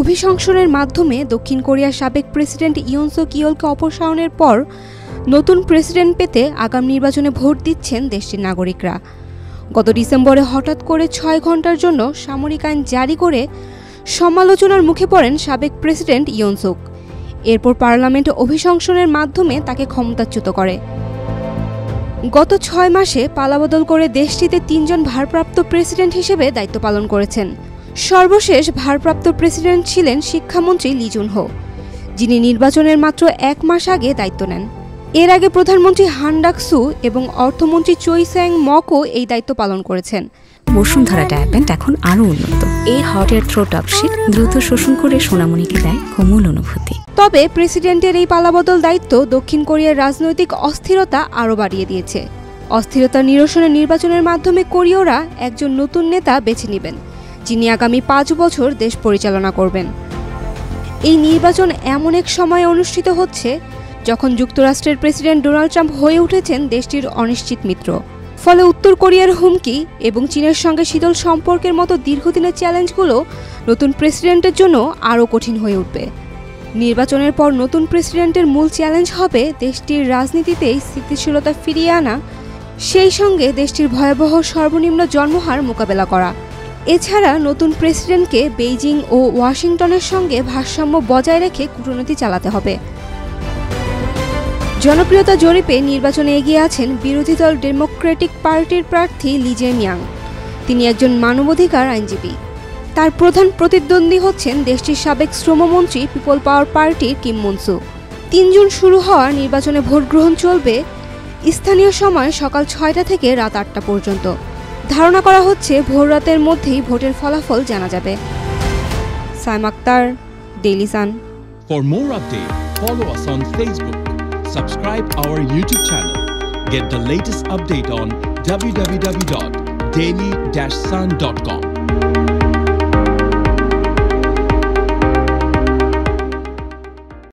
অভিশংসনের মাধ্যমে দক্ষিণ কোরিয়ার সাবেক প্রেসিডেন্ট ইয়ন সুক ইয়োলকে অপসারণের পর নতুন প্রেসিডেন্ট পেতে আগামী নির্বাচনে ভোট দিচ্ছেন দেশটির নাগরিকরা। গত ডিসেম্বরে হঠাৎ করে ৬ ঘন্টার জন্য সামরিক আইন জারি করে সমালোচনার মুখে পড়েন সাবেক প্রেসিডেন্ট ইয়ন সুক। এরপর পার্লামেন্টে অভিশংসনের মাধ্যমে তাকে ক্ষমতাচ্যুত করে। গত ৬ মাসে পালাবদল করে দেশটিতে ৩ জন ভারপ্রাপ্ত প্রেসিডেন্ট হিসেবে দায়িত্ব পালন করেছেন। সর্বশেষ ভারপ্রাপ্ত প্রেসিডেন্ট ছিলেন শিক্ষামন্ত্রী লি জুন হো, যিনি নির্বাচনের মাত্র ১ মাস আগে দায়িত্ব নেন। এর আগে প্রধানমন্ত্রী হান ডাক-সু এবং অর্থমন্ত্রী চোই স্যাং মকও এই দায়িত্ব পালন করেছেন। বসুন্ধরা ডায়াপেন্ট এখন আরও উন্নত। এই হট এয়ার থ্রো টপশিট দ্রুত শোষণ করে সোনামণিকে দেয় কোমল অনুভূতি। তবে প্রেসিডেন্টের এই পালাবদল দায়িত্ব দক্ষিণ কোরিয়ার রাজনৈতিক অস্থিরতা আরও বাড়িয়ে দিয়েছে। অস্থিরতা নিরসনে নির্বাচনের মাধ্যমে কোরীয়রা একজন নতুন নেতা বেছে নেবেন, যিনি আগামী ৫ বছর দেশ পরিচালনা করবেন। এই নির্বাচন এমন এক সময়ে অনুষ্ঠিত হচ্ছে যখন যুক্তরাষ্ট্রের প্রেসিডেন্ট ডোনাল্ড ট্রাম্প হয়ে উঠেছেন দেশটির অনিশ্চিত মিত্র। ফলে উত্তর কোরিয়ার হুমকি এবং চীনের সঙ্গে শীতল সম্পর্কের মতো দীর্ঘদিনের চ্যালেঞ্জগুলো নতুন প্রেসিডেন্টের জন্য আরও কঠিন হয়ে উঠবে। নির্বাচনের পর নতুন প্রেসিডেন্টের মূল চ্যালেঞ্জ হবে দেশটির রাজনীতিতে স্থিতিশীলতা ফিরিয়ে আনা, সেই সঙ্গে দেশটির ভয়াবহ সর্বনিম্ন জন্মহার মোকাবেলা করা। এছাড়া নতুন প্রেসিডেন্টকে বেইজিং ও ওয়াশিংটনের সঙ্গে ভারসাম্য বজায় রেখে কূটনীতি চালাতে হবে। জনপ্রিয়তা জরিপে নির্বাচনে এগিয়ে আছেন বিরোধী দল ডেমোক্রেটিক পার্টির প্রার্থী লি জে-মিয়াং। তিনি একজন মানবাধিকার আইনজীবী। তার প্রধান প্রতিদ্বন্দ্বী হচ্ছেন দেশটির সাবেক শ্রমমন্ত্রী পিপল পাওয়ার পার্টির কিম মুন-সু। ৩ জুন শুরু হওয়া নির্বাচনে ভোট গ্রহণ চলবে স্থানীয় সময় সকাল ৬টা থেকে রাত ৮টা পর্যন্ত। ধারণা করা হচ্ছে ভোর রাতের মধ্যেই ভোটের ফলাফল জানা যাবে। Saim Akhtar, Daily Sun. For more updates, follow us on Facebook. Subscribe our YouTube channel. Get the latest update on www.daily-sun.com.